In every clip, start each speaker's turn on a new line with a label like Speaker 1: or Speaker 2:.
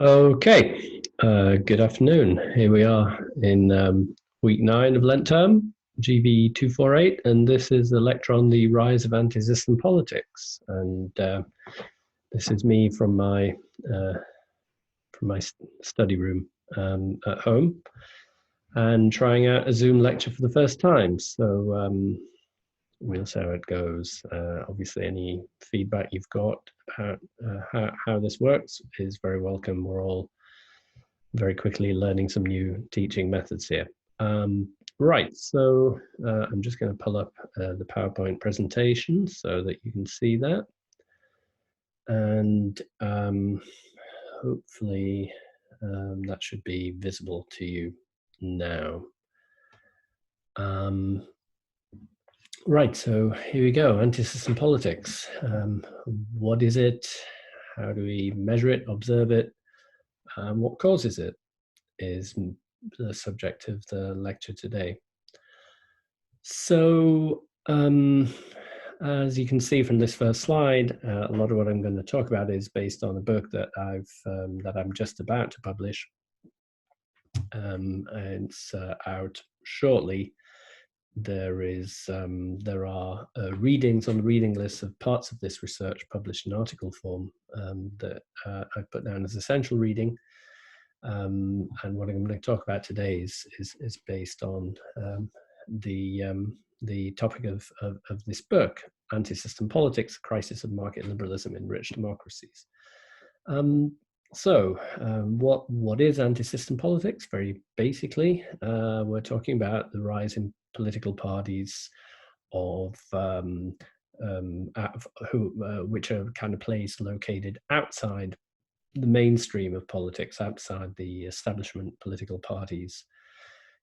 Speaker 1: Okay, good afternoon. Here we are in week 9 of Lent term, GB 248, and this is the lecture on the rise of anti-system politics. And this is me uh, from my study room at home, and trying out a Zoom lecture for the first time. So we'll see how it goes. Obviously, any feedback you've got about how this works is very welcome. We're all very quickly learning some new teaching methods here. Right, so I'm just going to pull up the PowerPoint presentation so that you can see that. And hopefully that should be visible to you now. Right, so here we go, anti-system politics. What is it? How do we measure it, observe it? What causes it is the subject of the lecture today. So, as you can see from this first slide, a lot of what I'm going to talk about is based on a book that I'm just about to publish, and it's out shortly. There are readings on the reading list of parts of this research published in article form that I've put down as essential reading. And what I'm going to talk about today is based on the topic of this book, Anti-System Politics, Crisis of Market Liberalism in Rich Democracies. What is anti-system politics? Very basically, we're talking about the rise in political parties which are kind of places located outside the mainstream of politics, outside the establishment political parties.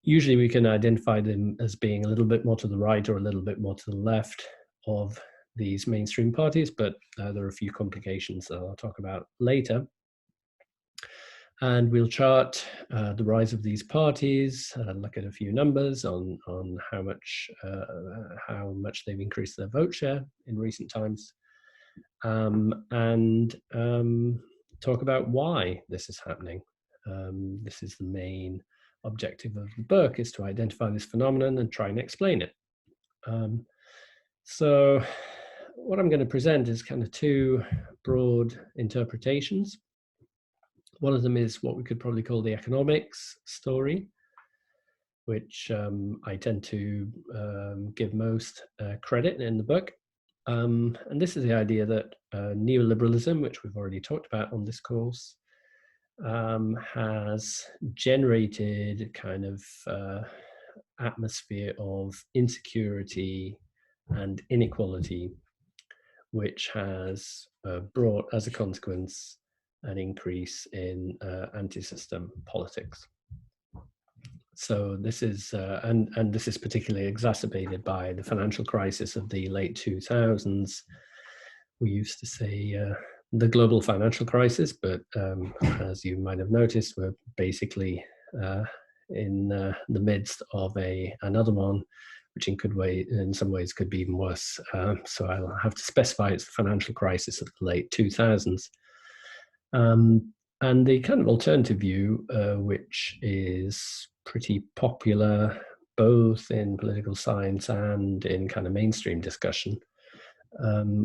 Speaker 1: Usually we can identify them as being a little bit more to the right or a little bit more to the left of these mainstream parties, but there are a few complications that I'll talk about later. And we'll chart the rise of these parties, look at a few numbers on how much they've increased their vote share in recent times, and talk about why this is happening. This is the main objective of the book, is to identify this phenomenon and try and explain it. So what I'm going to present is kind of two broad interpretations. One of them is what we could probably call the economics story, which I tend to give most credit in the book. And this is the idea that neoliberalism, which we've already talked about on this course, has generated kind of atmosphere of insecurity and inequality, which has brought as a consequence an increase in anti-system politics. So this is, and this is particularly exacerbated by the financial crisis of the late 2000s. We used to say the global financial crisis, but as you might have noticed, we're basically in the midst of another one, which in some ways could be even worse. So I'll have to specify it's the financial crisis of the late 2000s. And the kind of alternative view, which is pretty popular both in political science and in kind of mainstream discussion,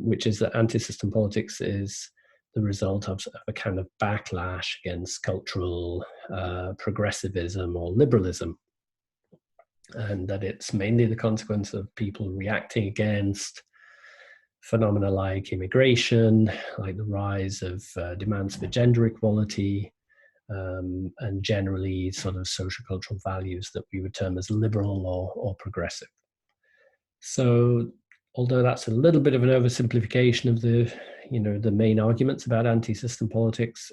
Speaker 1: which is that anti-system politics is the result of a kind of backlash against cultural progressivism or liberalism, and that it's mainly the consequence of people reacting against phenomena like immigration, like the rise of demands for gender equality, and generally sort of social cultural values that we would term as liberal or progressive. So although that's a little bit of an oversimplification of the main arguments about anti-system politics,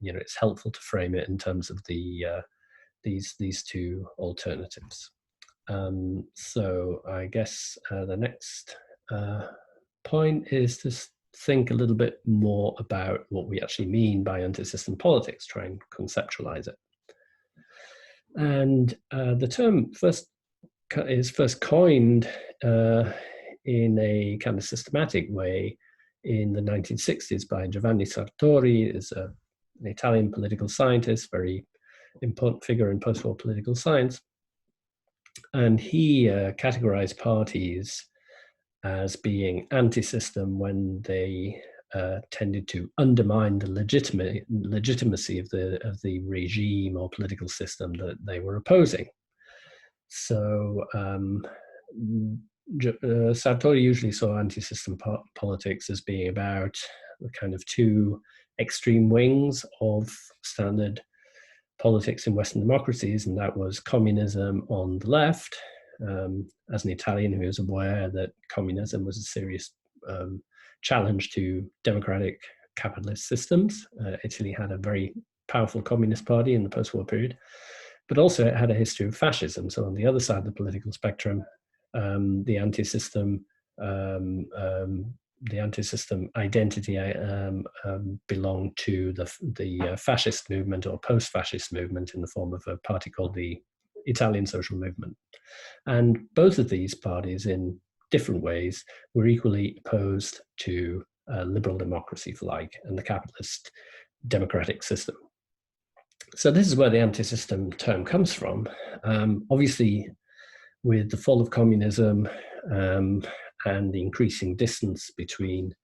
Speaker 1: it's helpful to frame it in terms of these two alternatives. So I guess the next point is to think a little bit more about what we actually mean by anti-system politics, try and conceptualize it. And the term is first coined in a kind of systematic way in the 1960s by Giovanni Sartori. Is a an Italian political scientist, very important figure in post-war political science. And he categorized parties as being anti-system when they tended to undermine the legitimacy of the regime or political system that they were opposing. So Sartori usually saw anti-system politics as being about the kind of two extreme wings of standard politics in Western democracies, and that was communism on the left. As an Italian who is aware that communism was a serious challenge to democratic capitalist systems, Italy had a very powerful communist party in the post-war period, but also it had a history of fascism. So on the other side of the political spectrum, the anti-system identity belonged to the fascist movement or post-fascist movement in the form of a party called the Italian Social Movement. And both of these parties, in different ways, were equally opposed to liberal democracy, if you like, and the capitalist democratic system. So this is where the anti-system term comes from. Obviously, with the fall of communism and the increasing distance between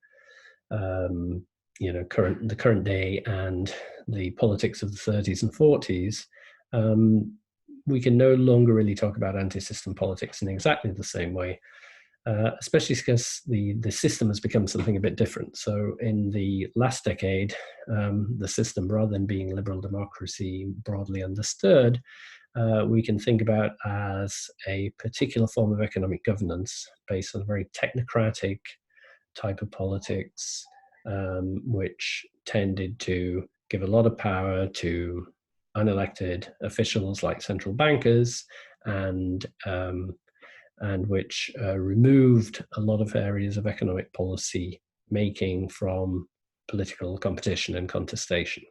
Speaker 1: the current day and the politics of the 30s and 40s, we can no longer really talk about anti-system politics in exactly the same way, especially because the system has become something a bit different. So in the last decade, the system, rather than being liberal democracy broadly understood, we can think about as a particular form of economic governance based on a very technocratic type of politics, which tended to give a lot of power to unelected officials like central bankers, and which removed a lot of areas of economic policy making from political competition and contestation.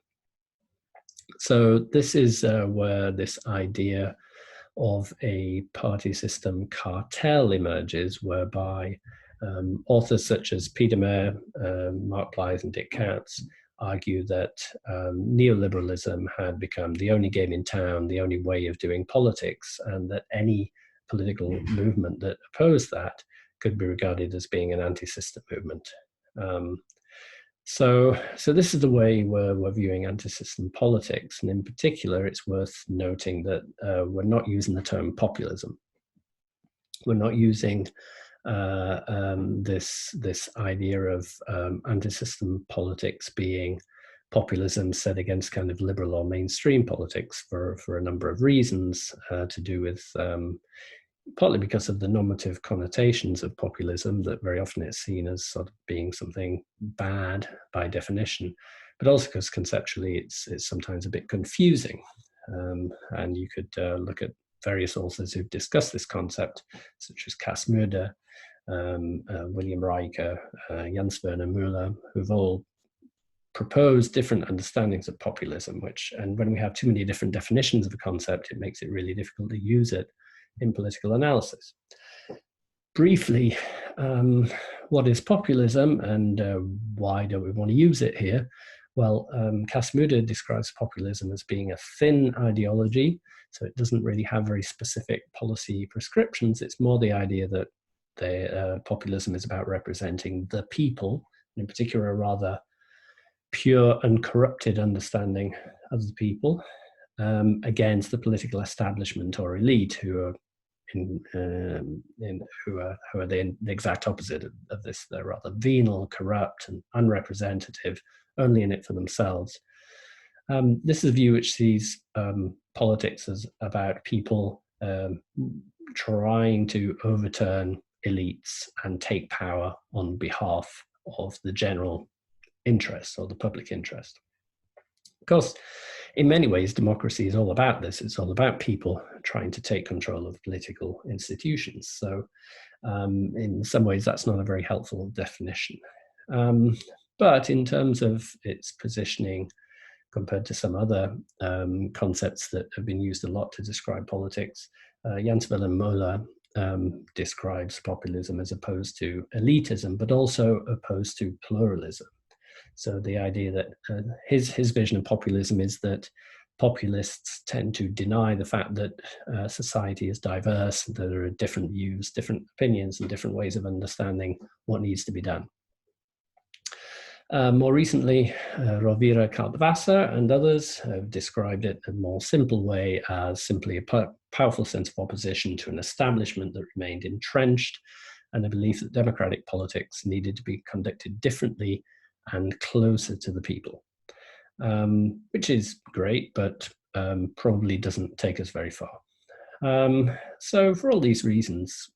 Speaker 1: So this is where this idea of a party system cartel emerges, whereby authors such as Peter Mayer, Mark Blyth, and Dick Katz argue that neoliberalism had become the only game in town, the only way of doing politics, and that any political movement that opposed that could be regarded as being an anti-system movement. So this is the way we're viewing anti-system politics, and in particular, it's worth noting that we're not using the term populism. We're not using this idea of anti-system politics being populism set against kind of liberal or mainstream politics for a number of reasons, to do with partly because of the normative connotations of populism, that very often it's seen as sort of being something bad by definition, but also because conceptually it's sometimes a bit confusing. And you could look at various authors who've discussed this concept, such as Cass Murder, William Riker, Jens Werner Müller, who've all proposed different understandings of populism, and when we have too many different definitions of a concept, it makes it really difficult to use it in political analysis. Briefly, what is populism, and why don't we want to use it here? Well, Cass Murder describes populism as being a thin ideology, so it doesn't really have very specific policy prescriptions. It's more the idea that populism is about representing the people, in particular a rather pure, uncorrupted understanding of the people, against the political establishment or elite, who are the exact opposite of this. They're rather venal, corrupt, and unrepresentative, only in it for themselves. This is a view which sees politics as about people trying to overturn elites and take power on behalf of the general interest or the public interest. Of course, in many ways, democracy is all about this. It's all about people trying to take control of political institutions. So in some ways, that's not a very helpful definition. But in terms of its positioning compared to some other concepts that have been used a lot to describe politics, Jens Werner Müller describes populism as opposed to elitism, but also opposed to pluralism. So the idea that his vision of populism is that populists tend to deny the fact that society is diverse, that there are different views, different opinions, and different ways of understanding what needs to be done. More recently, Rovira Kaltwasser and others have described it in a more simple way as simply a powerful sense of opposition to an establishment that remained entrenched, and a belief that democratic politics needed to be conducted differently and closer to the people, which is great, but probably doesn't take us very far. So for all these reasons,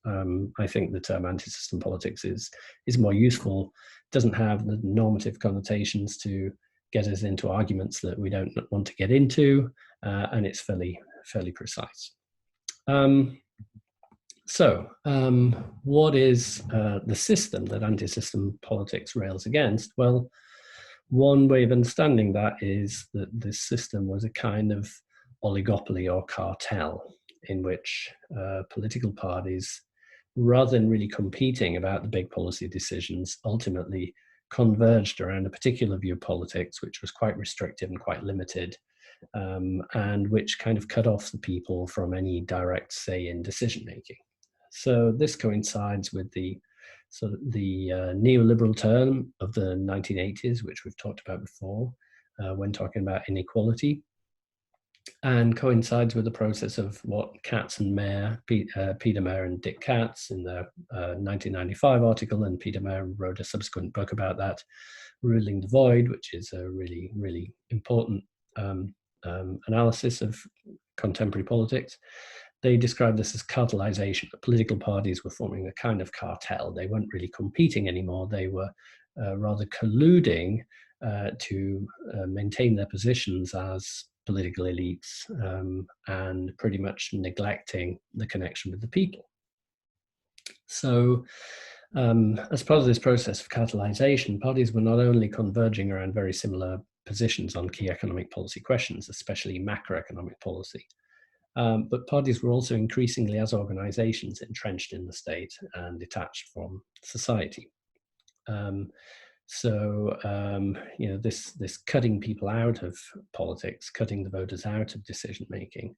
Speaker 1: I think the term anti-system politics is more useful, doesn't have the normative connotations to get us into arguments that we don't want to get into, and it's fairly precise. What is the system that anti-system politics rails against? Well, one way of understanding that is that this system was a kind of oligopoly or cartel in which political parties, rather than really competing about the big policy decisions, ultimately converged around a particular view of politics, which was quite restrictive and quite limited, and which kind of cut off the people from any direct say in decision making. So this coincides with the neoliberal term of the 1980s, which we've talked about before when talking about inequality, and coincides with the process of what Katz and Mayer, Peter Mayer and Dick Katz, in their 1995 article, and Peter Mayer wrote a subsequent book about that, Ruling the Void, which is a really, really important analysis of contemporary politics. They described this as cartelization. The political parties were forming a kind of cartel. They weren't really competing anymore. They were rather colluding to maintain their positions as political elites, and pretty much neglecting the connection with the people. So as part of this process of cartelization, parties were not only converging around very similar positions on key economic policy questions, especially macroeconomic policy, but parties were also increasingly, as organizations, entrenched in the state and detached from society. This cutting people out of politics, cutting the voters out of decision making,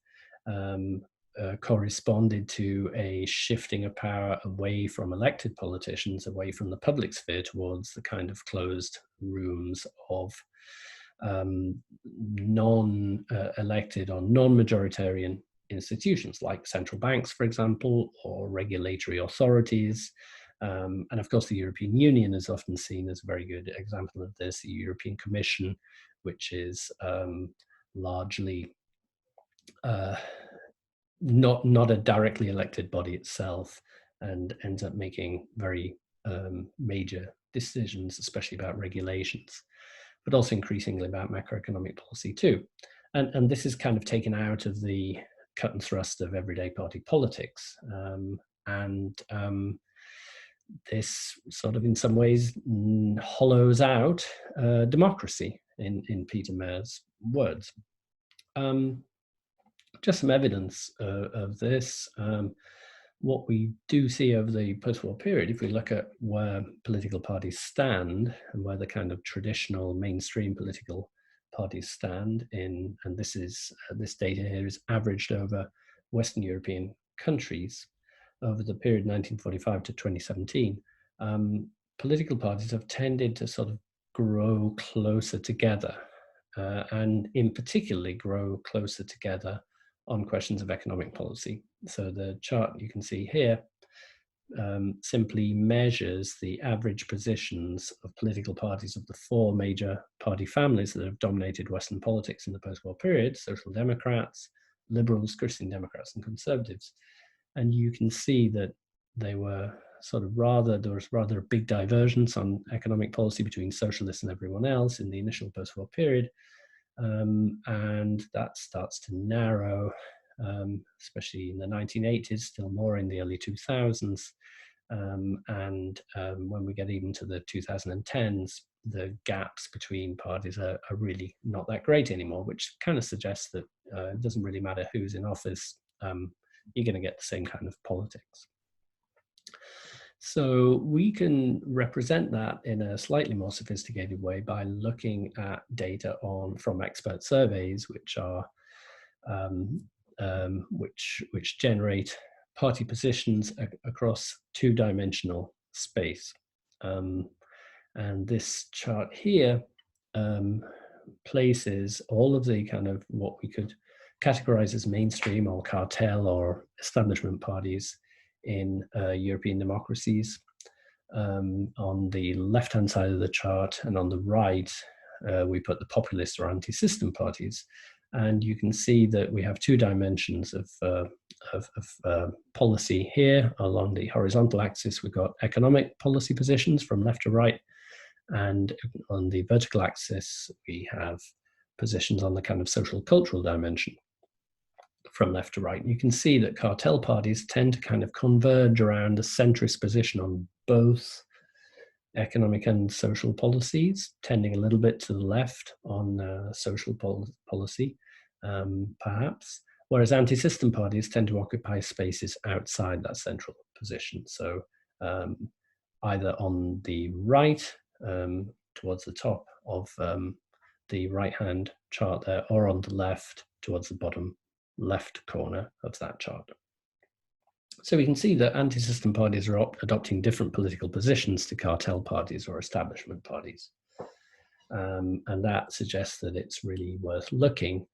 Speaker 1: corresponded to a shifting of power away from elected politicians, away from the public sphere, towards the kind of closed rooms of non-elected or non-majoritarian institutions like central banks, for example, or regulatory authorities. And of course, the European Union is often seen as a very good example of this. The European Commission, which is largely not a directly elected body itself, and ends up making very major decisions, especially about regulations, but also increasingly about macroeconomic policy too. And this is kind of taken out of the cut and thrust of everyday party politics. This sort of, in some ways, hollows out democracy, in Peter Mayer's words. Just some evidence of this. What we do see over the post-war period, if we look at where political parties stand and where the kind of traditional mainstream political parties stand in, and this data here is averaged over Western European countries over the period 1945 to 2017, political parties have tended to sort of grow closer together, and in particularly grow closer together on questions of economic policy. So the chart you can see here simply measures the average positions of political parties of the four major party families that have dominated Western politics in the post-war period: Social Democrats, Liberals, Christian Democrats, and Conservatives. And you can see that there was rather a big divergence on economic policy between socialists and everyone else in the initial post-war period. And that starts to narrow, especially in the 1980s, still more in the early 2000s. When we get even to the 2010s, the gaps between parties are really not that great anymore, which kind of suggests that it doesn't really matter who's in office, you're going to get the same kind of politics. So we can represent that in a slightly more sophisticated way by looking at data from expert surveys, which are um, which generate party positions across two-dimensional space. And this chart here places all of the kind of what we could categorize as mainstream or cartel or establishment parties in European democracies on the left-hand side of the chart, and on the right, we put the populist or anti-system parties. And you can see that we have two dimensions of policy here. Along the horizontal axis, we've got economic policy positions from left to right. And on the vertical axis, we have positions on the kind of social cultural dimension from left to right. And you can see that cartel parties tend to kind of converge around a centrist position on both economic and social policies, tending a little bit to the left on social policy, perhaps, whereas anti-system parties tend to occupy spaces outside that central position. So either on the right, towards the top of the right-hand chart there, or on the left towards the bottom left corner of that chart. So we can see that anti-system parties are adopting different political positions to cartel parties or establishment parties. And that suggests that it's really worth looking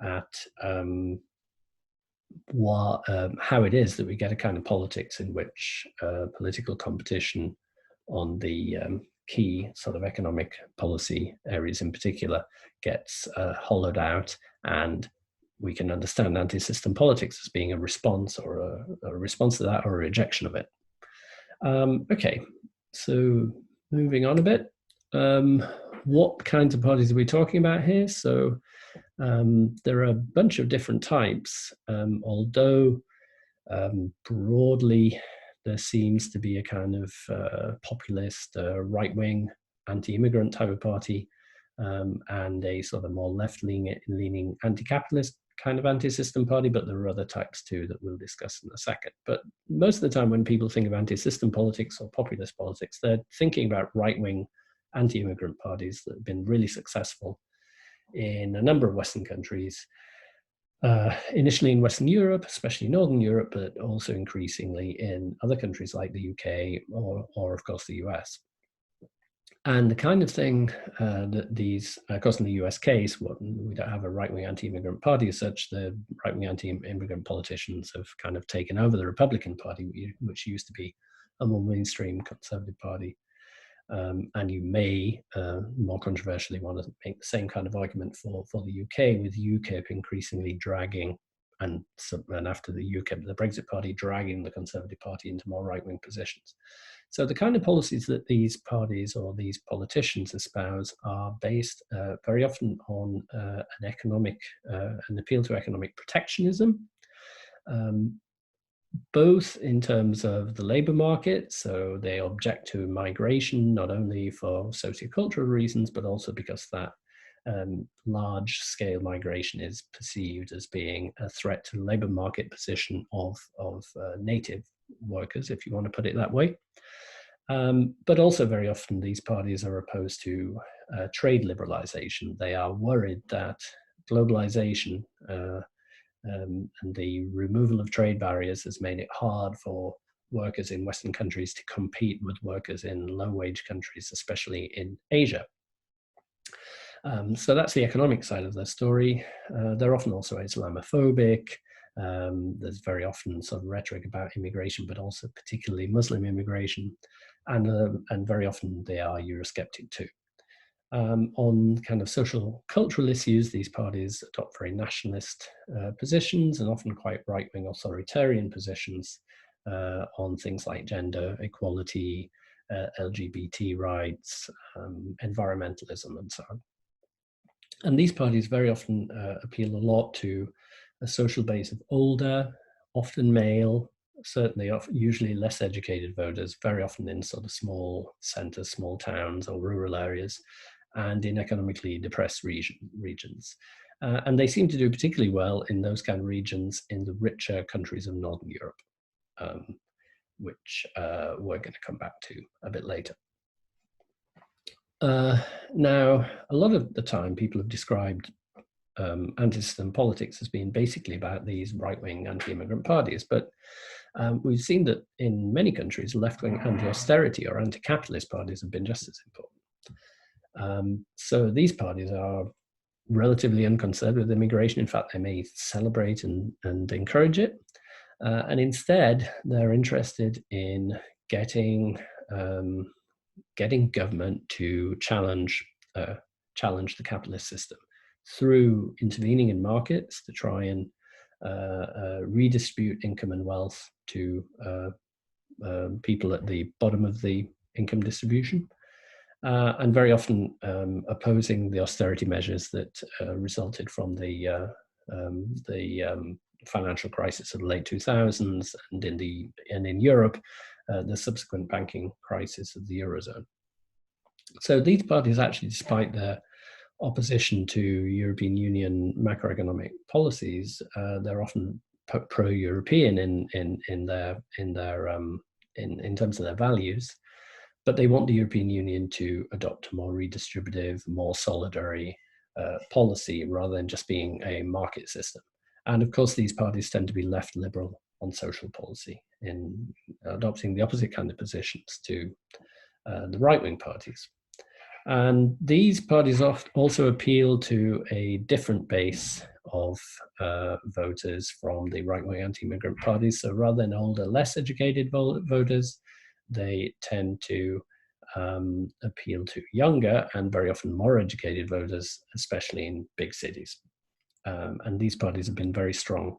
Speaker 1: at how it is that we get a kind of politics in which political competition on the key sort of economic policy areas in particular gets hollowed out, and we can understand anti-system politics as being a response or a response to that, or a rejection of it. Okay, so moving on a bit. What kinds of parties are we talking about here? So there are a bunch of different types, although broadly there seems to be a kind of populist, right-wing, anti-immigrant type of party, and a sort of more left-leaning anti-capitalist kind of anti-system party, but there are other types too that we'll discuss in a second. But most of the time when people think of anti-system politics or populist politics, they're thinking about right-wing anti-immigrant parties that have been really successful in a number of Western countries, initially in Western Europe, especially Northern Europe, but also increasingly in other countries like the UK or of course, the US. And the kind of thing that these, of course, in the US case, we don't have a right-wing anti-immigrant party as such. The right-wing anti-immigrant politicians have kind of taken over the Republican Party, which used to be a more mainstream conservative party. And you may, more controversially, want to make the same kind of argument for the UK, with UKIP increasingly dragging, and after the UKIP, the Brexit Party dragging the Conservative Party into more right-wing positions. So the kind of policies that these parties or these politicians espouse are based very often on an appeal to economic protectionism, both in terms of the labor market. So they object to migration, not only for sociocultural reasons, but also because that large-scale migration is perceived as being a threat to the labor market position of native workers, if you want to put it that way. But also very often these parties are opposed to trade liberalization. They are worried that globalization and the removal of trade barriers has made it hard for workers in Western countries to compete with workers in low-wage countries, especially in Asia. So that's the economic side of their story. They're often also Islamophobic. There's very often sort of rhetoric about immigration, but also particularly Muslim immigration. And very often they are Eurosceptic too. On kind of social cultural issues, these parties adopt very nationalist positions and often quite right-wing authoritarian positions on things like gender equality, LGBT rights, environmentalism, and so on. And these parties very often appeal a lot to a social base of older, often male, certainly usually less educated voters, very often in sort of small centers, small towns or rural areas, and in economically depressed regions. And they seem to do particularly well in those kind of regions in the richer countries of Northern Europe. which we're going to come back to a bit later. Now, a lot of the time people have described anti-system politics as being basically about these right-wing anti-immigrant parties, but we've seen that in many countries, left-wing anti-austerity or anti-capitalist parties have been just as important. So these parties are relatively unconcerned with immigration. In fact, they may celebrate and encourage it. And instead, they're interested in getting government to challenge the capitalist system through intervening in markets to try and redistribute income and wealth to people at the bottom of the income distribution, and very often opposing the austerity measures that resulted from the financial crisis of the late 2000s, and in Europe, the subsequent banking crisis of the Eurozone. So these parties actually, despite their opposition to European Union macroeconomic policies, they're often pro-European in terms of their values, but they want the European Union to adopt a more redistributive, more solidary policy rather than just being a market system. And of course, these parties tend to be left liberal on social policy, in adopting the opposite kind of positions to the right-wing parties. And these parties also appeal to a different base of voters from the right-wing anti-immigrant parties. So rather than older, less educated voters, they tend to appeal to younger and very often more educated voters, especially in big cities. And these parties have been very strong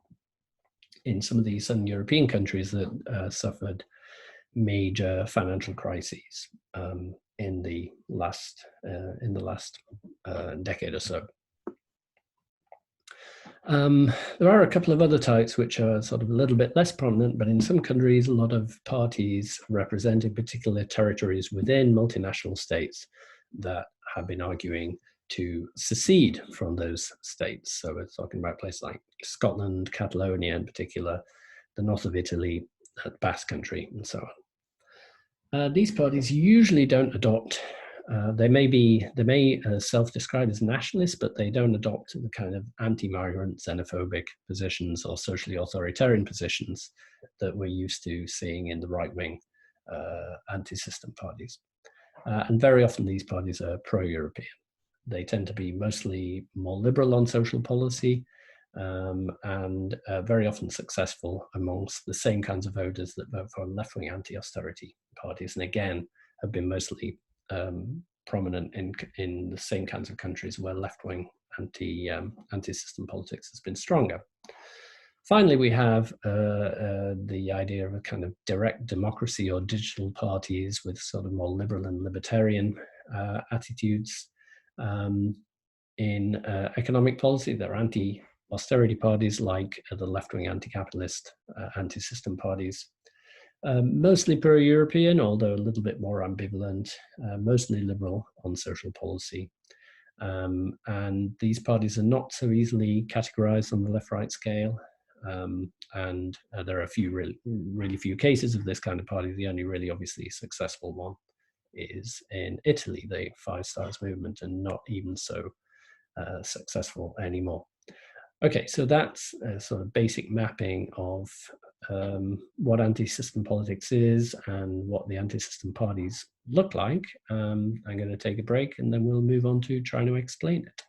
Speaker 1: in some of these Southern European countries that suffered major financial crises in the last decade or so. There are a couple of other types which are sort of a little bit less prominent, but in some countries, a lot of parties representing particular territories within multinational states that have been arguing to secede from those states. So we're talking about places like Scotland, Catalonia in particular, the north of Italy, the Basque Country, and so on. These parties usually don't adopt, they may self-describe as nationalists, but they don't adopt the kind of anti-migrant, xenophobic positions or socially authoritarian positions that we're used to seeing in the right-wing anti-system parties. And very often these parties are pro-European. They tend to be mostly more liberal on social policy, and very often successful amongst the same kinds of voters that vote for left-wing anti-austerity parties, and again have been mostly prominent in the same kinds of countries where left-wing anti-system politics has been stronger. Finally, we have the idea of a kind of direct democracy or digital parties with sort of more liberal and libertarian attitudes. In economic policy, there are anti-austerity parties like the left-wing anti-capitalist anti-system parties, mostly pro-European, although a little bit more ambivalent, mostly liberal on social policy. And these parties are not so easily categorized on the left-right scale. And there are really few cases of this kind of party. The only really obviously successful one is in Italy, the Five Stars movement, and not even so successful anymore. Okay, so that's a sort of basic mapping of what anti-system politics is and what the anti-system parties look like. I'm going to take a break and then we'll move on to trying to explain it.